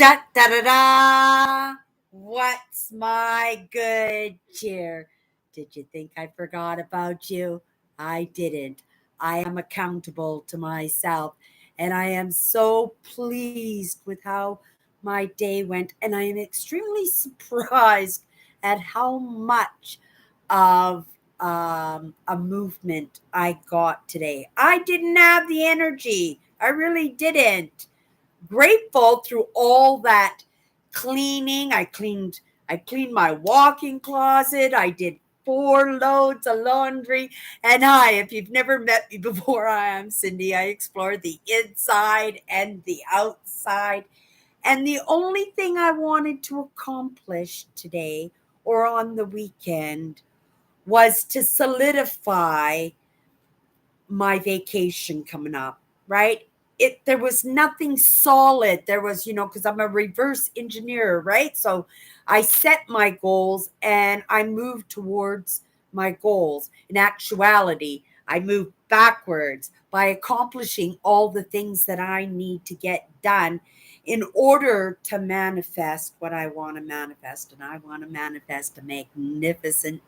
Da da da da! What's my good cheer? Did you think I forgot about you? I didn't. I am accountable to myself, and I am so pleased with how my day went, and I am extremely surprised at how much of a movement I got today. I didn't have the energy. I really didn't. Grateful through all that cleaning. I cleaned my walk-in closet. I did 4 loads of laundry. And hi, if you've never met me before, I am Cindy. I explore the inside and the outside. And the only thing I wanted to accomplish today or on the weekend was to solidify my vacation coming up, right? There was nothing solid. There was, because I'm a reverse engineer, right? So I set my goals and I moved towards my goals. In actuality, I moved backwards by accomplishing all the things that I need to get done in order to manifest what I want to manifest. And I want to manifest a magnificent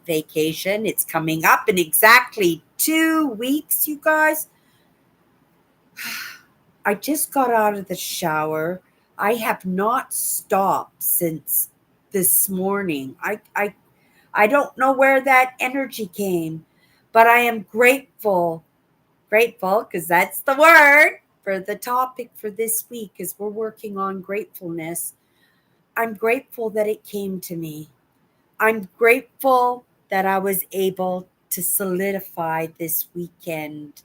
vacation. It's coming up in exactly 2 weeks, you guys. I just got out of the shower. I have not stopped since this morning. I don't know where that energy came, but I am grateful because that's the word for the topic for this week as we're working on gratefulness. I'm grateful that it came to me. I'm grateful that I was able to solidify this weekend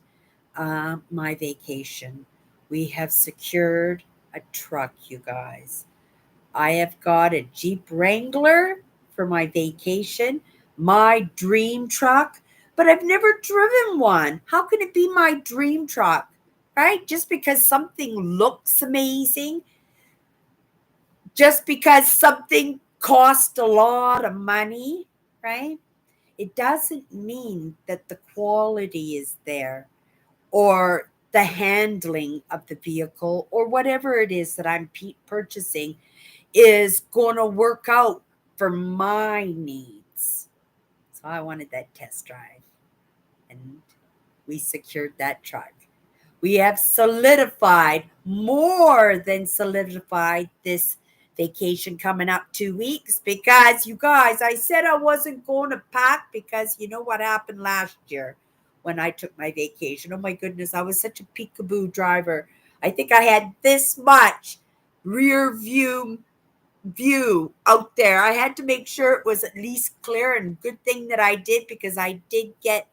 my vacation. We have secured a truck, you guys. I have got a Jeep Wrangler for my vacation, my dream truck, but I've never driven one. How can it be my dream truck? Right? Just because something looks amazing, just because something costs a lot of money, right? It doesn't mean that the quality is there or the handling of the vehicle or whatever it is that I'm purchasing is going to work out for my needs. So I wanted that test drive and we secured that truck. We have solidified, more than solidified, this vacation coming up 2 weeks because you guys, I said I wasn't going to pack because you know what happened last year when I took my vacation. Oh my goodness, I was such a peekaboo driver. I think I had this much rear view out there. I had to make sure it was at least clear, and good thing that I did because I did get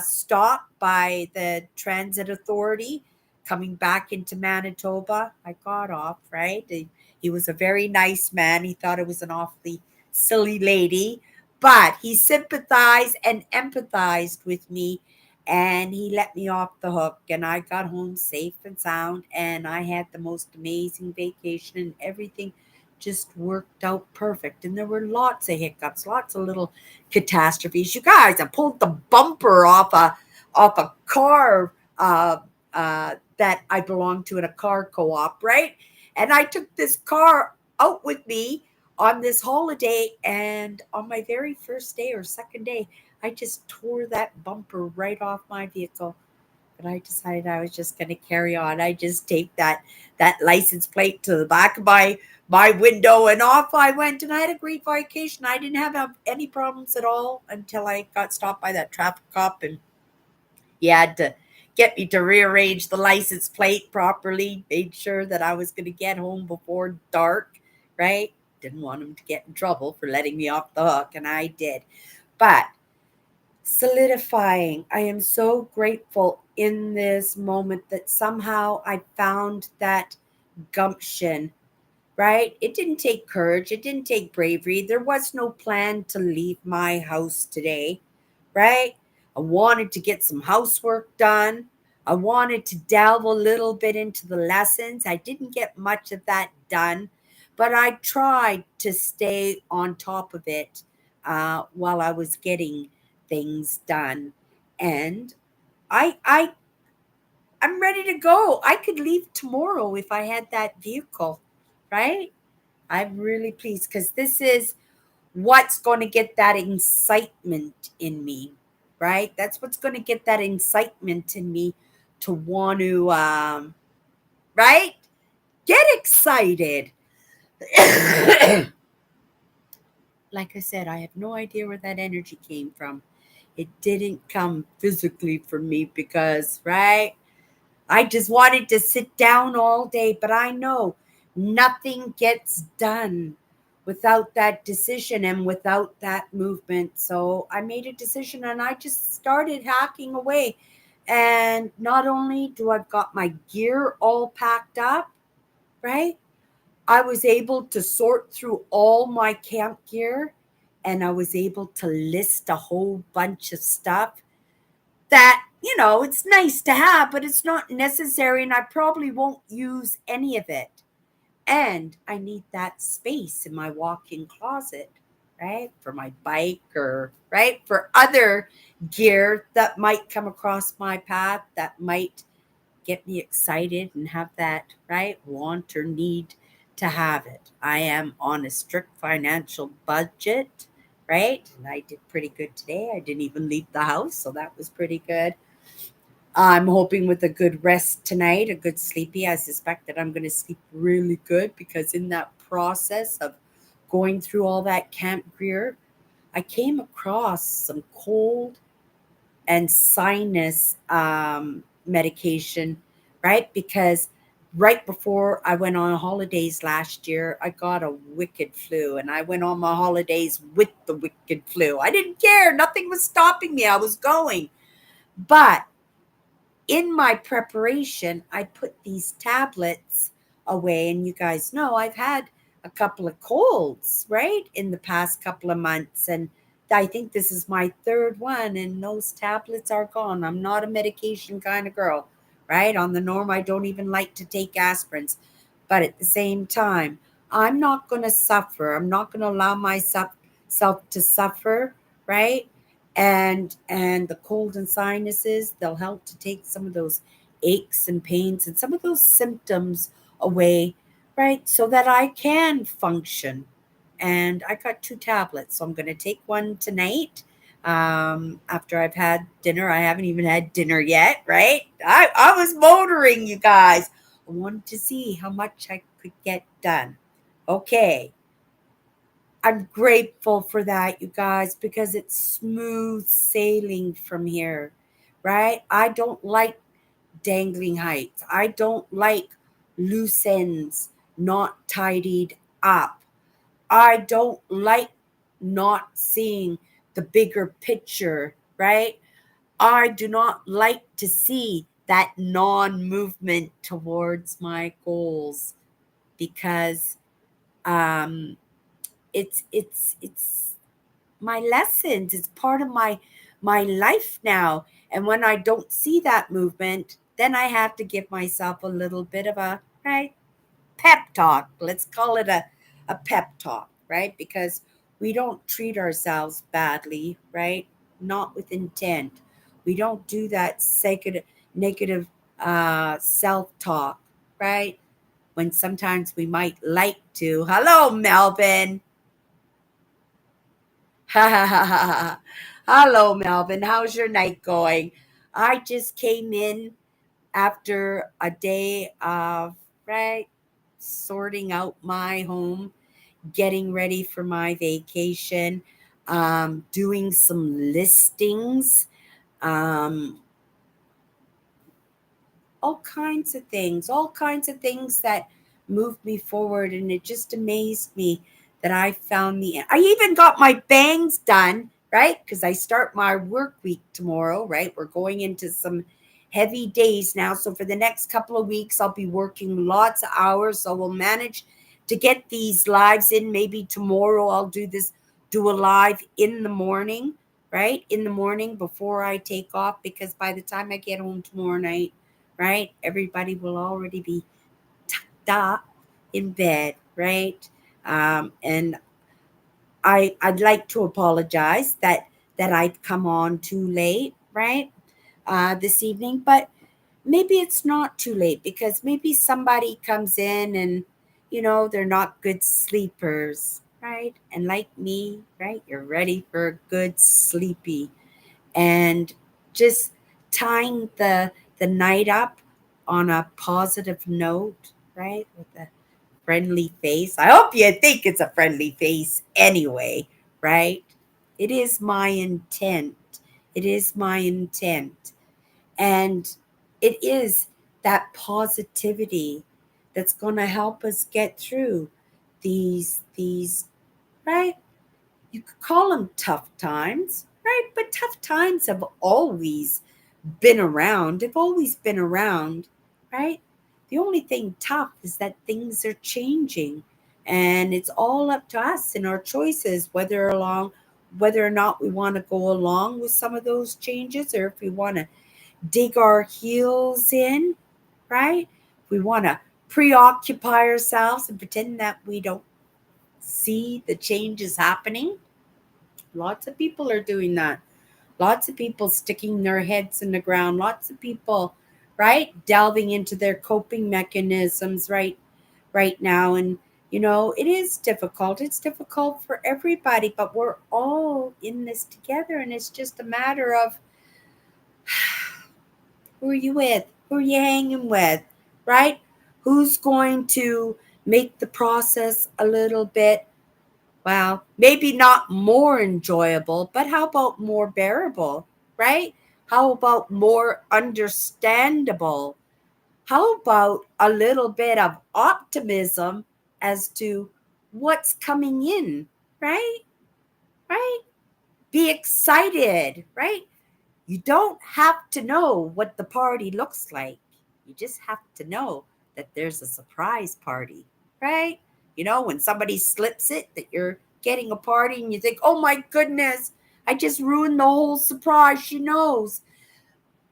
stopped by the transit authority coming back into Manitoba. I got off, right? He was a very nice man. He thought it was an awfully silly lady, but he sympathized and empathized with me and he let me off the hook and I got home safe and sound and I had the most amazing vacation and everything just worked out perfect. And there were lots of hiccups, lots of little catastrophes. You guys, I pulled the bumper off a car that I belonged to in a car co-op, right? And I took this car out with me on this holiday, and on my very first day or second day, I just tore that bumper right off my vehicle. But I decided I was just going to carry on. I just taped that license plate to the back of my window, and off I went. And I had a great vacation. I didn't have any problems at all until I got stopped by that traffic cop, and he had to get me to rearrange the license plate properly. Made sure that I was going to get home before dark. Right? Didn't want him to get in trouble for letting me off the hook, and I did. But solidifying. I am so grateful in this moment that somehow I found that gumption, right? It didn't take courage, it didn't take bravery. There was no plan to leave my house today, right? I wanted to get some housework done. I wanted to delve a little bit into the lessons. I didn't get much of that done, but I tried to stay on top of it while I was getting things done. And I I'm ready to go. I could leave tomorrow if I had that vehicle, right? I'm really pleased because this is what's going to get that excitement in me, right? That's what's going to get that excitement in me to want to, right? Get excited. Like I said, I have no idea where that energy came from. It didn't come physically from me because, right? I just wanted to sit down all day, but I know nothing gets done without that decision and without that movement. So I made a decision and I just started hacking away. And not only do I've got my gear all packed up, right? I was able to sort through all my camp gear and I was able to list a whole bunch of stuff that, it's nice to have, but it's not necessary and I probably won't use any of it. And I need that space in my walk-in closet, right? For my bike or, right? For other gear that might come across my path that might get me excited and have that, right? Want or need to have it. I am on a strict financial budget, right? And I did pretty good today. I didn't even leave the house, so that was pretty good. I'm hoping with a good rest tonight, a good sleepy. I suspect that I'm going to sleep really good because in that process of going through all that camp gear, I came across some cold and sinus medication, right? Because right before I went on holidays last year, I got a wicked flu and I went on my holidays with the wicked flu. I didn't care. Nothing was stopping me. I was going. But in my preparation, I put these tablets away. And you guys know I've had a couple of colds, right, in the past couple of months. And I think this is my third one, and those tablets are gone. I'm not a medication kind of girl, right? On the norm, I don't even like to take aspirins. But at the same time, I'm not going to suffer. I'm not going to allow myself self to suffer, right? And the cold and sinuses, they'll help to take some of those aches and pains and some of those symptoms away, right? So that I can function. And I got two tablets, so I'm going to take one tonight. After I've had dinner, I haven't even had dinner yet, right? I was motoring, you guys. I wanted to see how much I could get done. Okay, I'm grateful for that, you guys, because it's smooth sailing from here, right? I don't like dangling heights. I don't like loose ends not tidied up. I don't like not seeing the bigger picture, right? I do not like to see that non movement towards my goals because um, it's my lessons. It's part of my life now. And when I don't see that movement, then I have to give myself a little bit of a right pep talk. Let's call it a pep talk, right? Because we don't treat ourselves badly, right? Not with intent. We don't do that negative self-talk, right? When sometimes we might like to. Hello, Melvin. Ha ha ha ha ha. Hello, Melvin. How's your night going? I just came in after a day of, right, sorting out my home, getting ready for my vacation, doing some listings, um, all kinds of things that moved me forward. And it just amazed me that I found I even got my bangs done, right? Because I start my work week tomorrow, right? We're going into some heavy days now. So for the next couple of weeks, I'll be working lots of hours. So we'll manage to get these lives in. Maybe tomorrow I'll do a live in the morning, right? In the morning before I take off, because by the time I get home tomorrow night, right? Everybody will already be tucked up in bed, right? And I'd like to apologize that I'd come on too late, right? This evening, but maybe it's not too late, because maybe somebody comes in and, they're not good sleepers, right? And like me, right? You're ready for a good sleepy, and just tying the night up on a positive note, right? With a friendly face. I hope you think it's a friendly face anyway, right? It is my intent. It is my intent. And it is that positivity that's going to help us get through these, right? You could call them tough times, right? But tough times have always been around. They've always been around, right? The only thing tough is that things are changing, and it's all up to us and our choices whether or not we want to go along with some of those changes, or if we want to dig our heels in, right? We want to preoccupy ourselves and pretend that we don't see the changes happening. Lots of people are doing that. Lots of people sticking their heads in the ground. Lots of people, right, delving into their coping mechanisms right now. And it is difficult. It's difficult for everybody, but we're all in this together, and it's just a matter of who are you with? Who are you hanging with? Right? Who's going to make the process a little bit, well, maybe not more enjoyable, but how about more bearable? Right? How about more understandable? How about a little bit of optimism as to what's coming in? Right? Right? Be excited, right? You don't have to know what the party looks like. You just have to know that there's a surprise party, right? When somebody slips it that you're getting a party and you think, oh my goodness, I just ruined the whole surprise. She knows.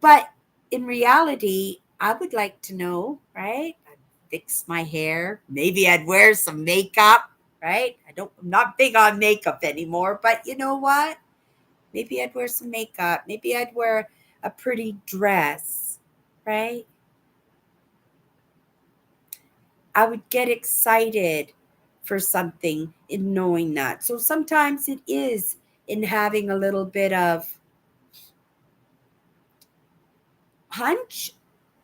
But in reality, I would like to know, right? I'd fix my hair. Maybe I'd wear some makeup, right? I'm not big on makeup anymore, but you know what? Maybe I'd wear some makeup. Maybe I'd wear a pretty dress, right? I would get excited for something in knowing that. So sometimes it is in having a little bit of hunch.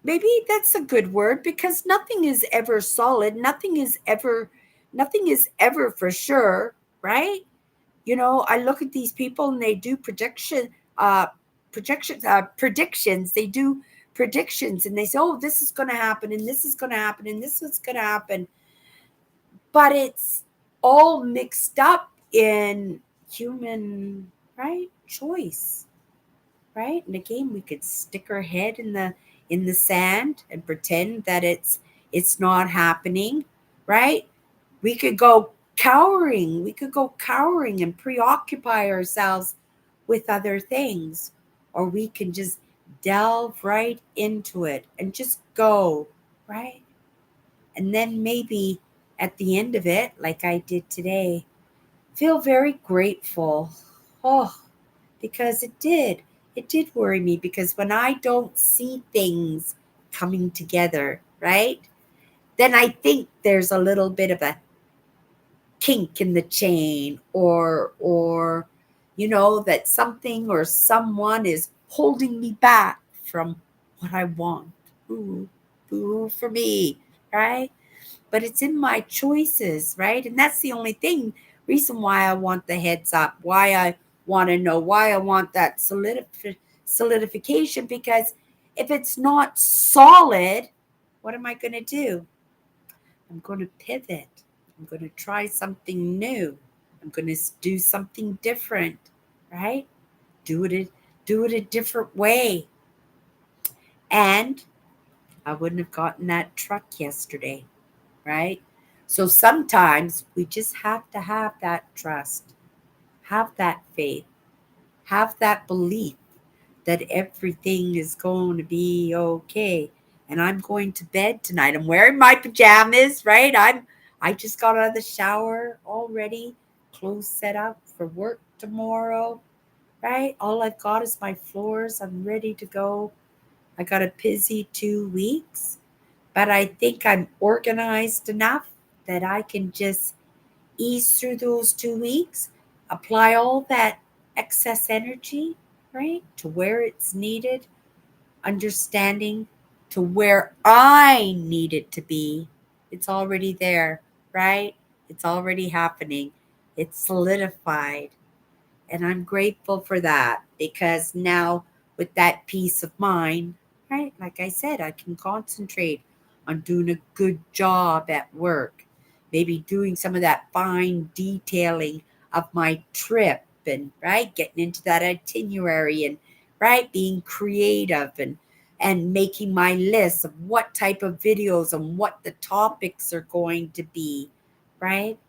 Maybe that's a good word, because nothing is ever solid. Nothing is ever for sure, right? I look at these people and they do predictions. They do predictions, and they say, oh, this is going to happen, and this is going to happen, and this is going to happen. But it's all mixed up in human, right, choice, right? And again, we could stick our head in the sand and pretend that it's not happening, right? We could go cowering. We could go cowering and preoccupy ourselves with other things. Or we can just delve right into it and just go, right? And then maybe at the end of it, like I did today, feel very grateful. Oh, because it did. It did worry me, because when I don't see things coming together, right? Then I think there's a little bit of a kink in the chain, or that something or someone is holding me back from what I want. Ooh, boo for me, right? But it's in my choices, right? And that's the only reason why I want the heads up, why I want to know, why I want that solidification, because if it's not solid, what am I going to do? I'm going to pivot. I'm going to try something new. I'm going to do something different, right? Do it a different way. And I wouldn't have gotten that truck yesterday, right? So sometimes we just have to have that trust, have that faith, have that belief that everything is going to be okay. And I'm going to bed tonight. I'm wearing my pajamas, right? I just got out of the shower already, clothes set up for work tomorrow, right? All I've got is my floors. I'm ready to go. I got a busy 2 weeks, but I think I'm organized enough that I can just ease through those 2 weeks, apply all that excess energy, right, to where it's needed, understanding to where I need it to be. It's already there, right? It's already happening. It's solidified. And I'm grateful for that because now, with that peace of mind, right, like I said, I can concentrate on doing a good job at work, maybe doing some of that fine detailing of my trip and, right, getting into that itinerary and, right, being creative and making my list of what type of videos and what the topics are going to be, right?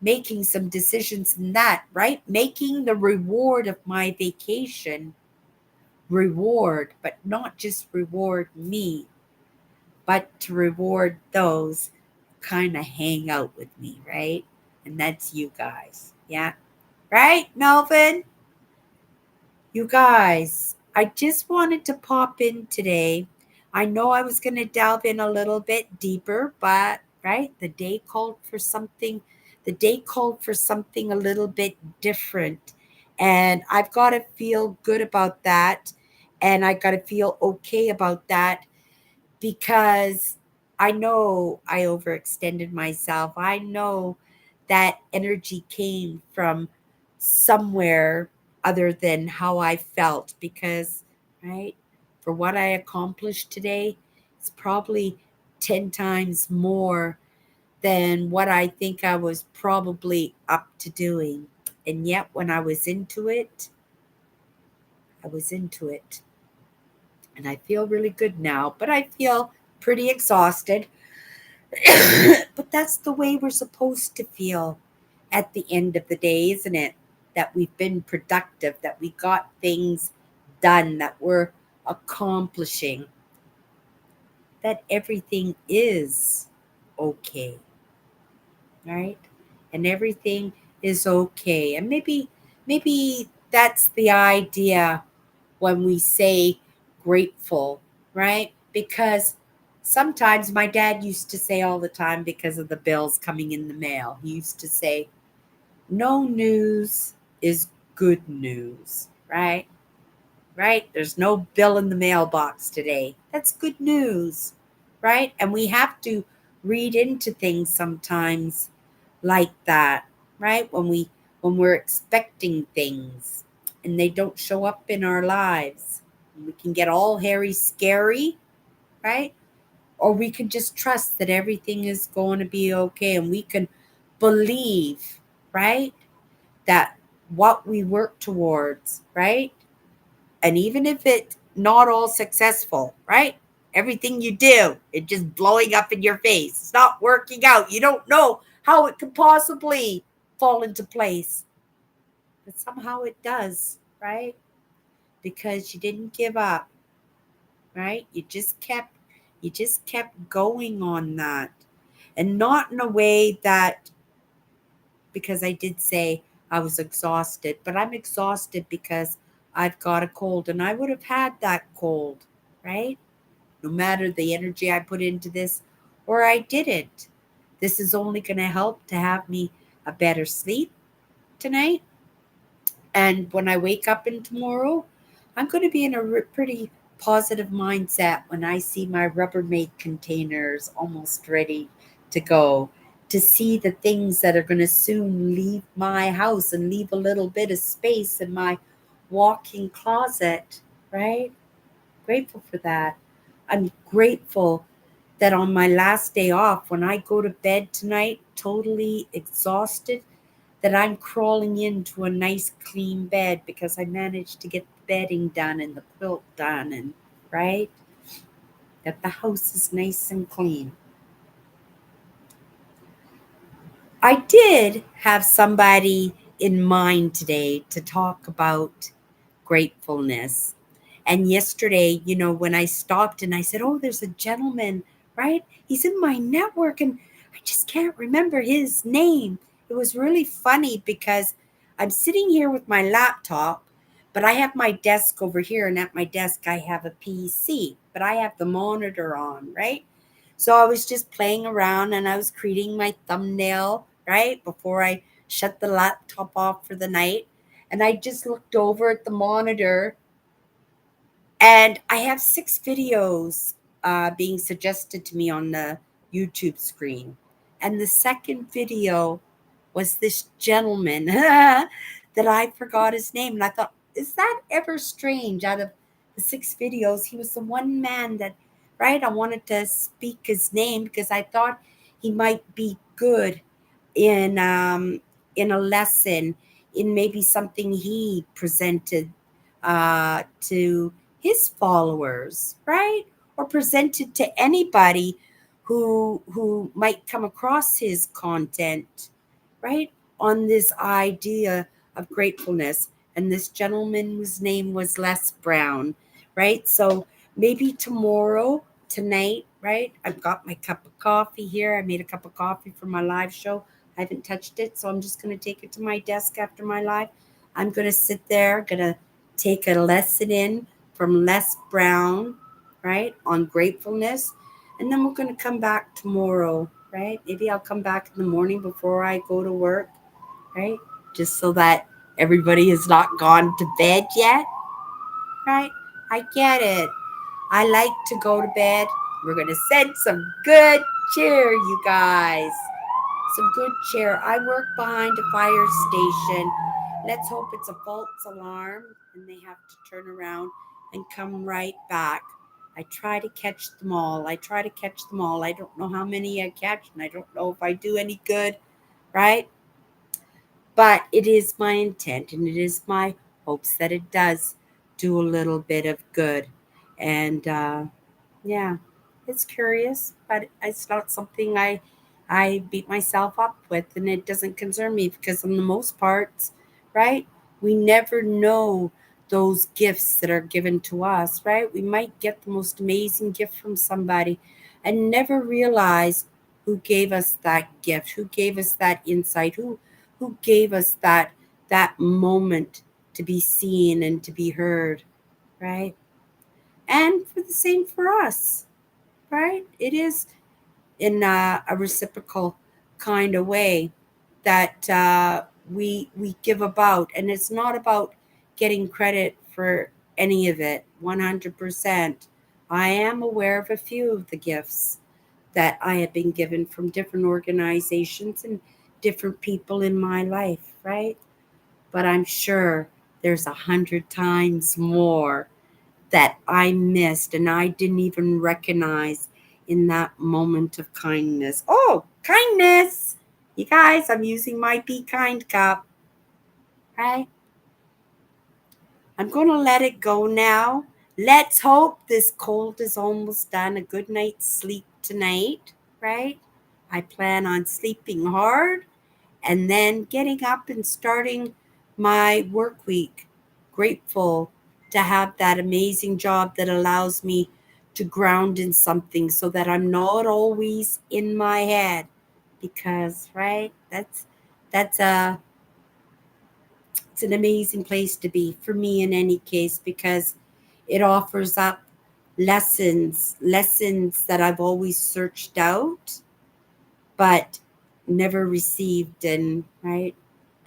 Making some decisions in that, right? Making the reward of my vacation reward, but not just reward me, but to reward those kind of hang out with me, right? And that's you guys. Yeah. Right, Melvin? You guys, I just wanted to pop in today. I know I was going to delve in a little bit deeper, but right, the day called for something a little bit different. And I've got to feel good about that. And I got to feel okay about that because I know I overextended myself. I know that energy came from somewhere other than how I felt because, right, for what I accomplished today, it's probably 10 times more than what I think I was probably up to doing. And yet, when I was into it, I was into it. And I feel really good now, but I feel pretty exhausted. But that's the way we're supposed to feel at the end of the day, isn't it? That we've been productive, that we got things done, that we're accomplishing, that everything is okay, right? And everything is okay. And maybe that's the idea when we say grateful, right? Because sometimes my dad used to say all the time because of the bills coming in the mail, he used to say, no news is good news, right? Right? There's no bill in the mailbox today. That's good news, right? And we have to read into things sometimes like that, right? When we're expecting things and they don't show up in our lives. We can get all hairy scary, right? Or we can just trust that everything is going to be okay and we can believe, right? That what we work towards, right? And even if it's not all successful, right? Everything you do, it just blowing up in your face. It's not working out. You don't know how it could possibly fall into place. But somehow it does, right? Because you didn't give up, right? You just kept going on that. And not in a way that, because I did say I was exhausted, but I'm exhausted because I've got a cold and I would have had that cold, right? No matter the energy I put into this or I didn't. This is only going to help to have me a better sleep tonight. And when I wake up in tomorrow, I'm going to be in a pretty positive mindset when I see my Rubbermaid containers almost ready to go, to see the things that are going to soon leave my house and leave a little bit of space in my walk-in closet, right? Grateful for that. I'm grateful that on my last day off, when I go to bed tonight, totally exhausted, that I'm crawling into a nice clean bed because I managed to get the bedding done and the quilt done, and right, that the house is nice and clean. I did have somebody in mind today to talk about gratefulness. And yesterday, when I stopped and I said, oh, there's a gentleman, right? He's in my network and I just can't remember his name. It was really funny because I'm sitting here with my laptop, But I have my desk over here, and at my desk I have a PC, but I have the monitor on, right? So I was just playing around and I was creating my thumbnail, right? Before I shut the laptop off for the night. And I just looked over at the monitor and I have 6 videos being suggested to me on the YouTube screen. And the second video was this gentleman that I forgot his name. And I thought, is that ever strange? Out of the 6 videos, he was the one man that, right? I wanted to speak his name because I thought he might be good in a lesson, in maybe something he presented to his followers, right? Or presented to anybody who might come across his content, right? On this idea of gratefulness. And this gentleman's name was Les Brown, right? So maybe tomorrow, tonight, right? I've got my cup of coffee here. I made a cup of coffee for my live show. I haven't touched it, so I'm just going to take it to my desk after my live. I'm going to sit there, going to take a lesson in from Les Brown, right, on gratefulness. And then we're going to come back tomorrow, right? Maybe I'll come back in the morning before I go to work, right? Just so that everybody has not gone to bed yet, right? I get it. I like to go to bed. We're going to send some good cheer, you guys. Some good cheer. I work behind a fire station. Let's hope it's a false alarm and they have to turn around and come right back. I try to catch them all. I try to catch them all. I don't know how many I catch, and I don't know if I do any good, right? But it is my intent and it is my hopes that it does do a little bit of good. And yeah, it's curious, but it's not something I beat myself up with, and it doesn't concern me because, on the most parts, right, we never know those gifts that are given to us, right? We might get the most amazing gift from somebody and never realize who gave us that gift, who gave us that insight, who gave us that moment to be seen and to be heard, right? And for the same for us, right? It is in a reciprocal kind of way that we give about, and it's not about getting credit for any of it. 100%. I am aware of a few of the gifts that I have been given from different organizations and different people in my life, right? But I'm sure there's 100 times more that I missed and I didn't even recognize in that moment of kindness. Oh, kindness! You guys, I'm using my Be Kind cup, right? I'm going to let it go now. Let's hope this cold is almost done. A good night's sleep tonight, right? I plan on sleeping hard and then getting up and starting my work week. Grateful to have that amazing job that allows me to ground in something so that I'm not always in my head, because right, that's a it's an amazing place to be for me in any case, because it offers up lessons that I've always searched out but never received. And right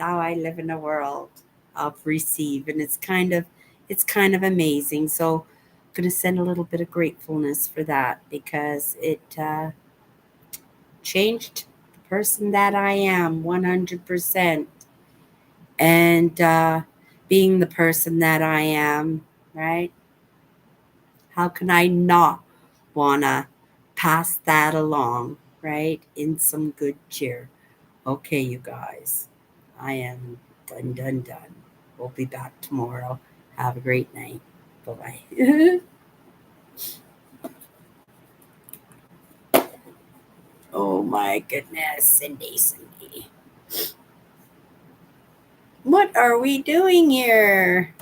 now I live in a world of receive, and it's kind of amazing. So I'm going to send a little bit of gratefulness for that, because it changed the person that I am 100%. And being the person that I am, right, how can I not want to pass that along, right, in some good cheer? Okay, you guys, I am done, done, done. We'll be back tomorrow. Have a great night. Bye bye. Oh my goodness, Cindy, Cindy. What are we doing here?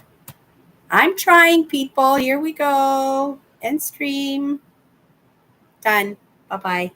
I'm trying, people. Here we go. End stream. Done. Bye bye.